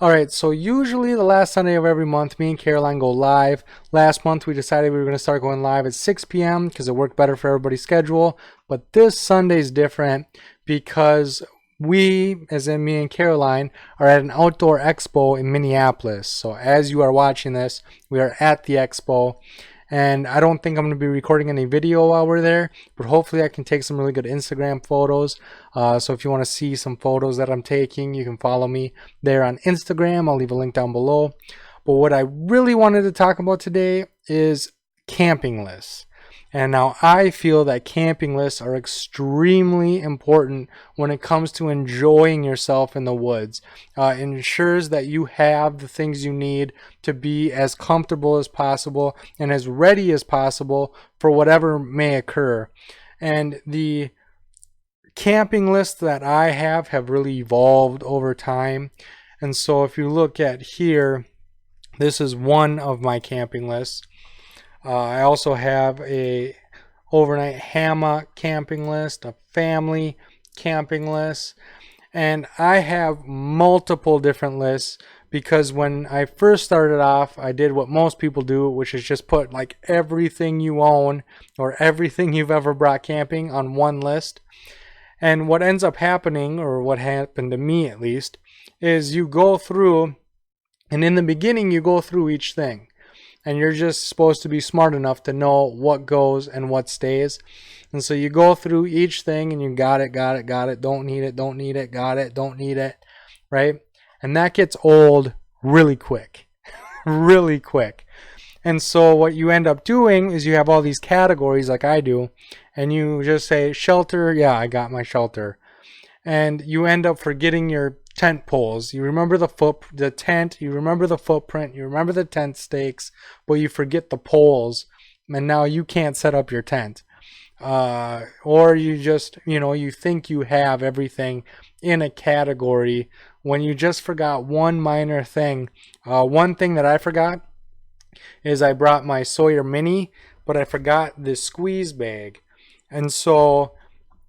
Alright, so usually the last Sunday of every month, me and Caroline go live. Last month we decided we were going to start going live at 6 p.m. because it worked better for everybody's schedule. But this Sunday is different because we, as in me and Caroline, are at an outdoor expo in Minneapolis. So as you are watching this, we are at the expo. And I don't think I'm going to be recording any video while we're there, but hopefully I can take some really good Instagram photos. So if you want to see some photos that I'm taking, you can follow me there on Instagram. I'll leave a link down below. But what I really wanted to talk about today is camping lists. And now I feel that camping lists are extremely important when it comes to enjoying yourself in the woods. It ensures that you have the things you need to be as comfortable as possible and as ready as possible for whatever may occur. And the camping lists that I have really evolved over time. And so if you look at here, this is one of my camping lists. I also have a overnight hammock camping list, a family camping list, and I have multiple different lists because when I first started off, I did what most people do, which is just put like everything you own or everything you've ever brought camping on one list. And what ends up happening, or what happened to me at least, is you go through, and in the beginning you go through each thing. And you're just supposed to be smart enough to know what goes and what stays. And so you go through each thing and you got it, don't need it, don't need it, got it, don't need it, right? And that gets old really quick, really quick. And so what you end up doing is you have all these categories like I do, and you just say shelter, yeah, I got my shelter. And you end up forgetting your tent poles. You remember the tent, you remember the footprint, you remember the tent stakes, but you forget the poles, and now you can't set up your tent. Or you just, you think you have everything in a category when you just forgot one minor thing. One thing that I forgot is I brought my Sawyer Mini, but I forgot the squeeze bag. And so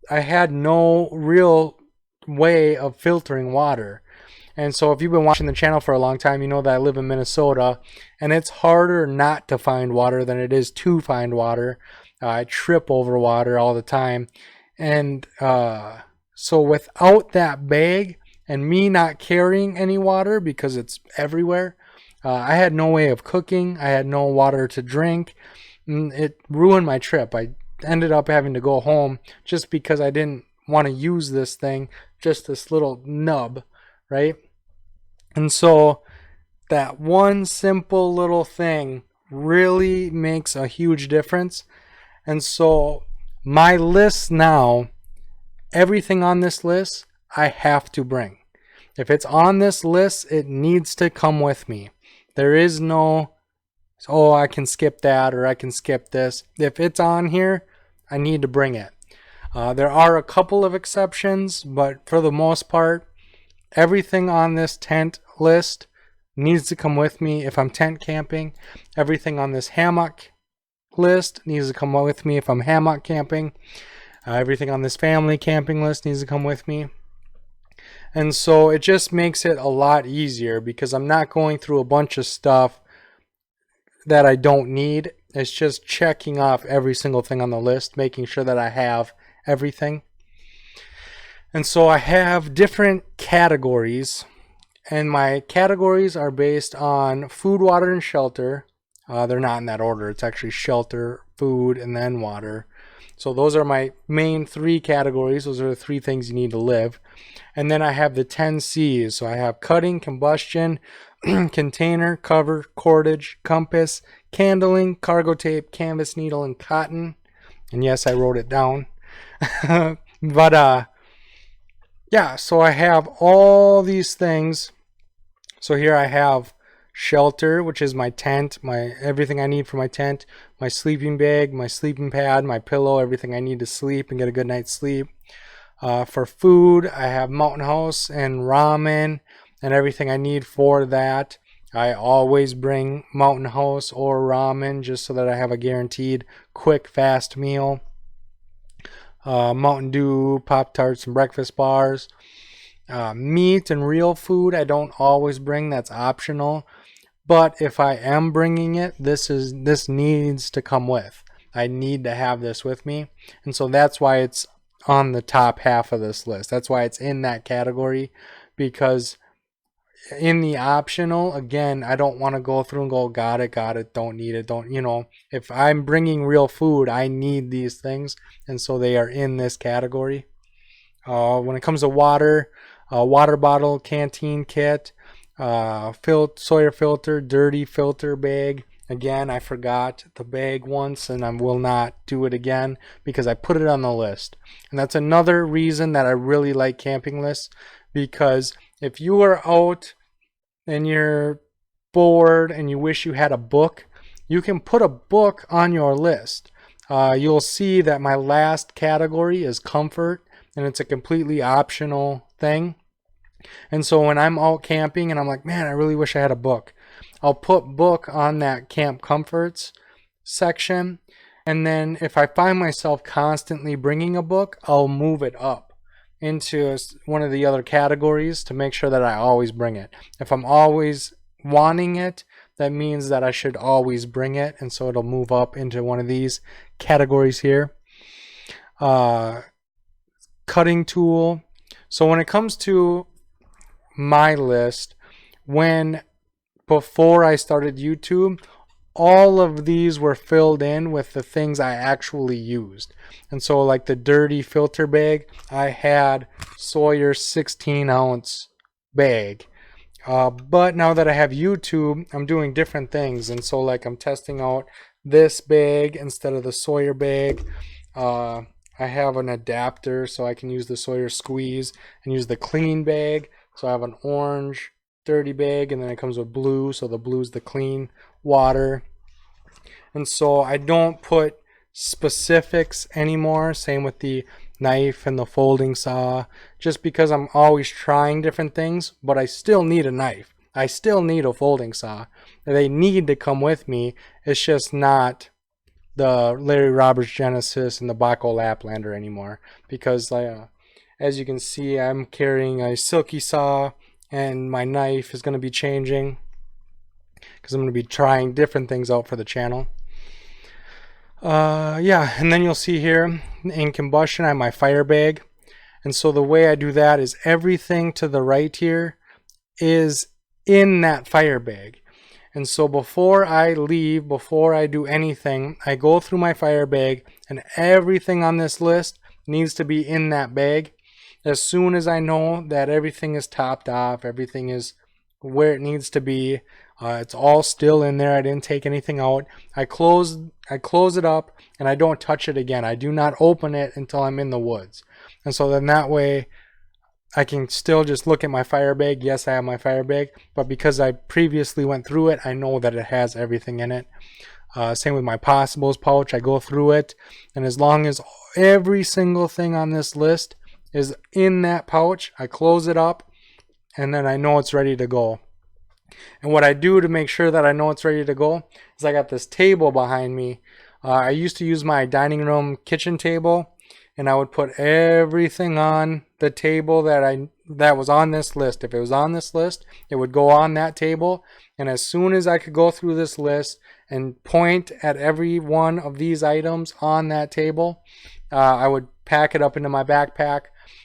I had no real way of filtering water. And so if you've been watching the channel for a long time, you know that I live in Minnesota, and it's harder not to find water than it is to find water. I trip over water all the time. And so without that bag and me not carrying any water because it's everywhere, I had no way of cooking. I had no water to drink. It ruined my trip. I ended up having to go home just because I didn't want to use this thing, just this little nub, right? And so that one simple little thing really makes a huge difference. And so my list now, everything on this list I have to bring. If it's on this list, it needs to come with me. There is no, oh, I can skip that or I can skip this. If it's on here, I need to bring it. There are a couple of exceptions, but for the most part, everything on this tent list needs to come with me if I'm tent camping. Everything on this hammock list needs to come with me if I'm hammock camping. Everything on this family camping list needs to come with me. And so it just makes it a lot easier because I'm not going through a bunch of stuff that I don't need. It's just checking off every single thing on the list, making sure that I have everything. And so I have different categories, and my categories are based on food, water, and shelter. They're not in that order. It's actually shelter, food, and then water. So those are my main three categories. Those are the three things you need to live. And then I have the 10 C's. So I have cutting, combustion, container, cover, cordage, compass, candling, cargo tape, canvas, needle, and cotton. And yes, I wrote it down. But yeah, so I have all these things. So here I have shelter, which is my tent, my everything I need for my tent, my sleeping bag, my sleeping pad, my pillow, everything I need to sleep and get a good night's sleep. For food, I have Mountain House and ramen and everything I need for that. I always bring Mountain House or ramen just so that I have a guaranteed quick, fast meal. Mountain Dew, Pop-Tarts, and breakfast bars. Meat and real food I don't always bring, that's optional. But if I am bringing it, this needs to come with. I need to have this with me. And so that's why it's on the top half of this list. That's why it's in that category, because in the optional, again, I don't want to go through and go, got it, don't need it, don't, if I'm bringing real food, I need these things. And so they are in this category. When it comes to water, water bottle, canteen kit, Sawyer filter, dirty filter bag. Again, I forgot the bag once and I will not do it again because I put it on the list. And that's another reason that I really like camping lists, because if you are out and you're bored and you wish you had a book, you can put a book on your list. You'll see that my last category is comfort, and it's a completely optional thing. And so when I'm out camping and I'm like, man, I really wish I had a book, I'll put book on that camp comforts section. And then if I find myself constantly bringing a book, I'll move it up into one of the other categories to make sure that I always bring it. If I'm always wanting it, that means that I should always bring it. And so it'll move up into one of these categories here. Cutting tool. So when it comes to my list, before I started YouTube, all of these were filled in with the things I actually used. And so like the dirty filter bag, I had Sawyer 16-ounce bag. But now that I have YouTube, I'm doing different things. And so like I'm testing out this bag instead of the Sawyer bag. I have an adapter so I can use the Sawyer squeeze and use the clean bag. So I have an orange dirty bag, and then it comes with blue, so the blue's the clean water. And so I don't put specifics anymore, same with the knife and the folding saw, just because I'm always trying different things. But I still need a knife, I still need a folding saw, they need to come with me. It's just not the Larry Roberts Genesis and the Baco Laplander anymore, because as you can see, I'm carrying a silky saw, and my knife is going to be changing because I'm going to be trying different things out for the channel. Yeah, and then you'll see here in combustion I have my fire bag. And so the way I do that is everything to the right here is in that fire bag. And so before I leave, before I do anything, I go through my fire bag, and everything on this list needs to be in that bag. As soon as I know that everything is topped off, everything is where it needs to be, it's all still in there, I didn't take anything out, I close it up, and I don't touch it again. I do not open it until I'm in the woods. And so then that way I can still just look at my fire bag. Yes, I have my fire bag, but because I previously went through it, I know that it has everything in it. Same with my possibles pouch. I go through it, and as long as every single thing on this list is in that pouch, I close it up, and then I know it's ready to go. And what I do to make sure that I know it's ready to go is I got this table behind me. I used to use my dining room kitchen table, and I would put everything on the table that was on this list. If it was on this list, it would go on that table. And as soon as I could go through this list and point at every one of these items on that table, I would pack it up into my backpack.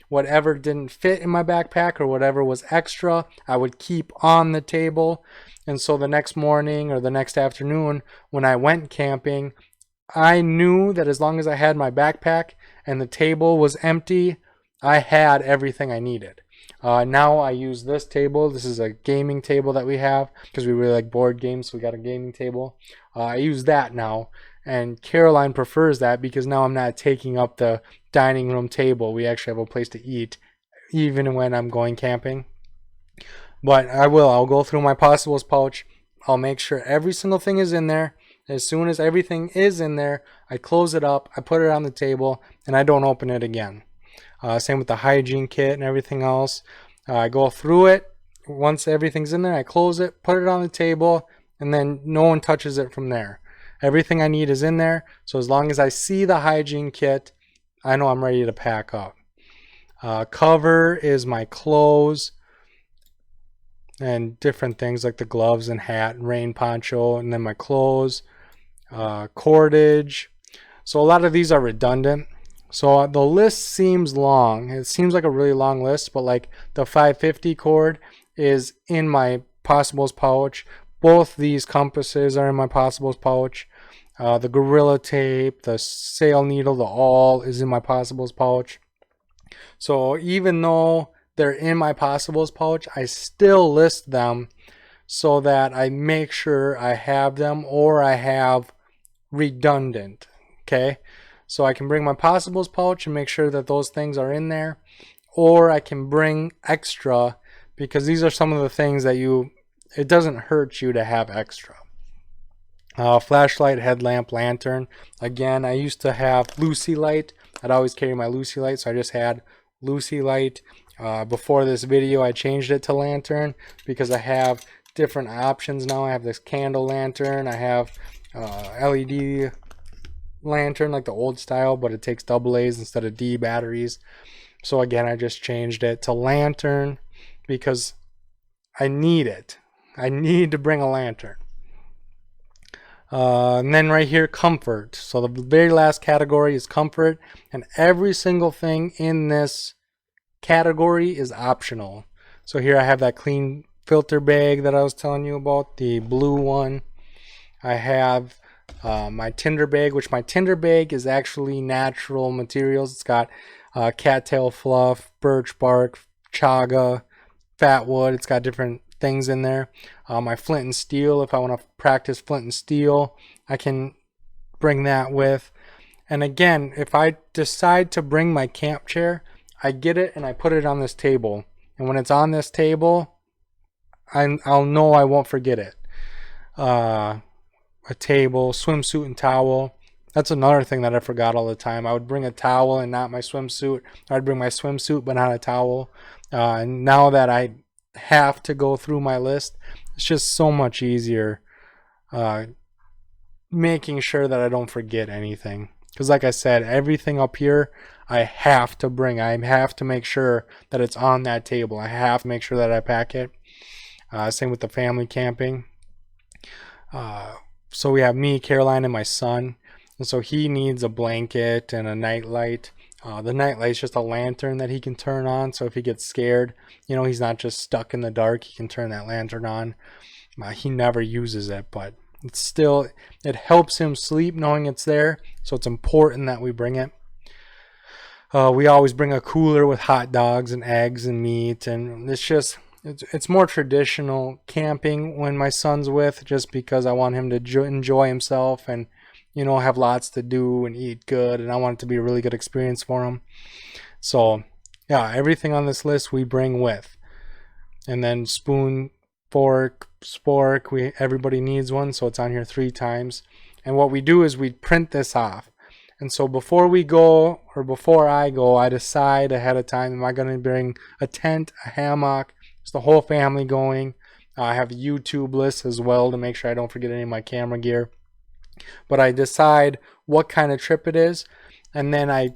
Whatever didn't fit in my backpack or whatever was extra, I would keep on the table. And so the next morning or the next afternoon when I went camping, I knew that as long as I had my backpack and the table was empty, I had everything I needed. Now I use this table. This is a gaming table that we have because we really like board games, so we got a gaming table. I use that now, and Caroline prefers that because now I'm not taking up the dining room table. We actually have a place to eat even when I'm going camping. But I'll go through my possibles pouch. I'll make sure every single thing is in there. As soon as everything is in there, I close it up, I put it on the table, and I don't open it again. Same with the hygiene kit and everything else. I go through it. Once everything's in there, I close it, put it on the table, and then no one touches it from there. Everything I need is in there, so as long as I see the hygiene kit, I know I'm ready to pack up. Cover is my clothes and different things like the gloves and hat and rain poncho, and then my clothes. Cordage. So a lot of these are redundant. So the list seems long. It seems like a really long list, but like the 550 cord is in my possibles pouch. Both these compasses are in my possibles pouch. The Gorilla Tape, the sail needle, the awl is in my possibles pouch. So even though they're in my possibles pouch, I still list them so that I make sure I have them, or I have redundant. Okay, so I can bring my possibles pouch and make sure that those things are in there, or I can bring extra, because these are some of the things that it doesn't hurt you to have extra. Flashlight, headlamp, lantern. Again, I used to have Lucy light. I'd always carry my Lucy light, so I just had Lucy light. Before this video, I changed it to lantern because I have different options now. I have this candle lantern. I have LED lantern like the old style, but it takes AA's instead of D batteries. So again, I just changed it to lantern because I need it. I need to bring a lantern. And then right here, comfort. So the very last category is comfort, and every single thing in this category is optional. So here I have that clean filter bag that I was telling you about, the blue one. I have my tinder bag, which my tinder bag is actually natural materials. It's got cattail fluff, birch bark, chaga, fat wood. It's got different things in there. My flint and steel, if I want to practice flint and steel, I can bring that with. And again, if I decide to bring my camp chair, I get it and I put it on this table. And when it's on this table, I'll know I won't forget it. A table, swimsuit and towel. That's another thing that I forgot all the time. I would bring a towel and not my swimsuit. I'd bring my swimsuit but not a towel. And now that I have to go through my list, it's just so much easier making sure that I don't forget anything. Because like I said, everything up here I have to bring. I have to make sure that it's on that table. I have to make sure that I pack it. Same with the family camping. So we have me, Caroline, and my son. And so he needs a blanket and a night light. The night light is just a lantern that he can turn on. So if he gets scared, he's not just stuck in the dark. He can turn that lantern on. He never uses it, but it helps him sleep knowing it's there. So it's important that we bring it. We always bring a cooler with hot dogs and eggs and meat, and it's more traditional camping when my son's with, just because I want him to enjoy himself and have lots to do and eat good, and I want it to be a really good experience for him. So yeah, everything on this list we bring with. And then spoon, fork, spork, everybody needs one, so it's on here 3 times. And what we do is we print this off. And so before I go, I decide ahead of time, am I going to bring a tent, a hammock? Is the whole family going? I have a YouTube list as well to make sure I don't forget any of my camera gear. But I decide what kind of trip it is, and then I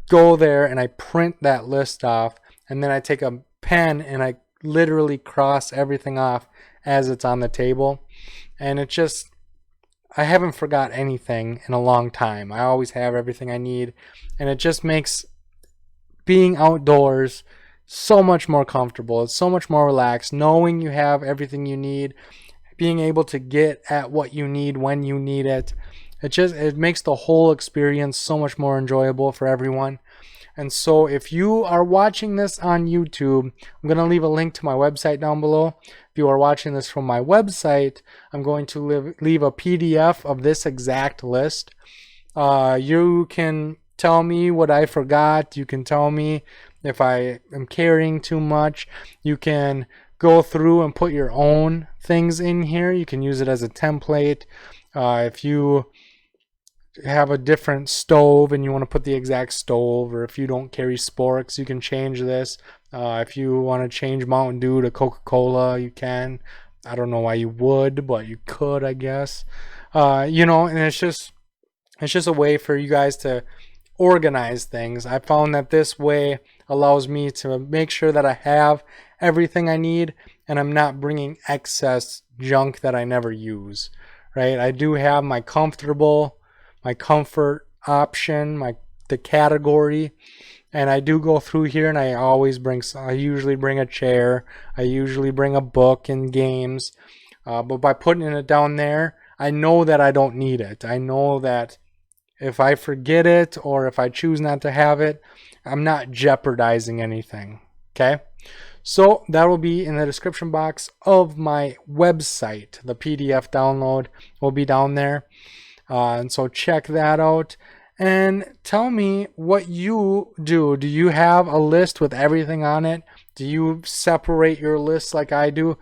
go there and I print that list off, and then I take a pen and I literally cross everything off as it's on the table. And I haven't forgot anything in a long time. I always have everything I need, and it just makes being outdoors so much more comfortable. It's so much more relaxed, knowing you have everything you need, being able to get at what you need when you need it. It makes the whole experience so much more enjoyable for everyone. And so if you are watching this on YouTube, I'm going to leave a link to my website down below. If you are watching this from my website, I'm going to leave a PDF of this exact list. You can tell me what I forgot. You can tell me if I am carrying too much. You can go through and put your own things in here. You can use it as a template. If you have a different stove and you want to put the exact stove, or if you don't carry sporks, you can change this. If you want to change Mountain Dew to Coca-Cola, you can. I don't know why you would, but you could, I guess. And it's just a way for you guys to organize things. I found that this way allows me to make sure that I have everything I need and I'm not bringing excess junk that I never use, right? I do have my comfort option, the category, and I do go through here and I usually bring a chair, I usually bring a book and games, but by putting it down there, I know that I don't need it. I know that if I forget it or if I choose not to have it, I'm not jeopardizing anything, okay? So that will be in the description box of my website. The PDF download will be down there. And so check that out. And tell me what you do. Do you have a list with everything on it? Do you separate your lists like I do?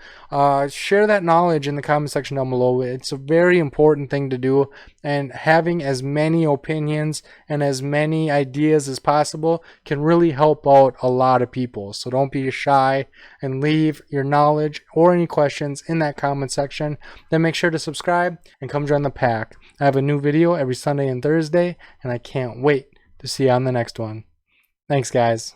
Share that knowledge in the comment section down below. It's a very important thing to do, and having as many opinions and as many ideas as possible can really help out a lot of people. So don't be shy and leave your knowledge or any questions in that comment section. Then make sure to subscribe and come join the pack. I have a new video every Sunday and Thursday, and I can't wait to see you on the next one. Thanks, guys.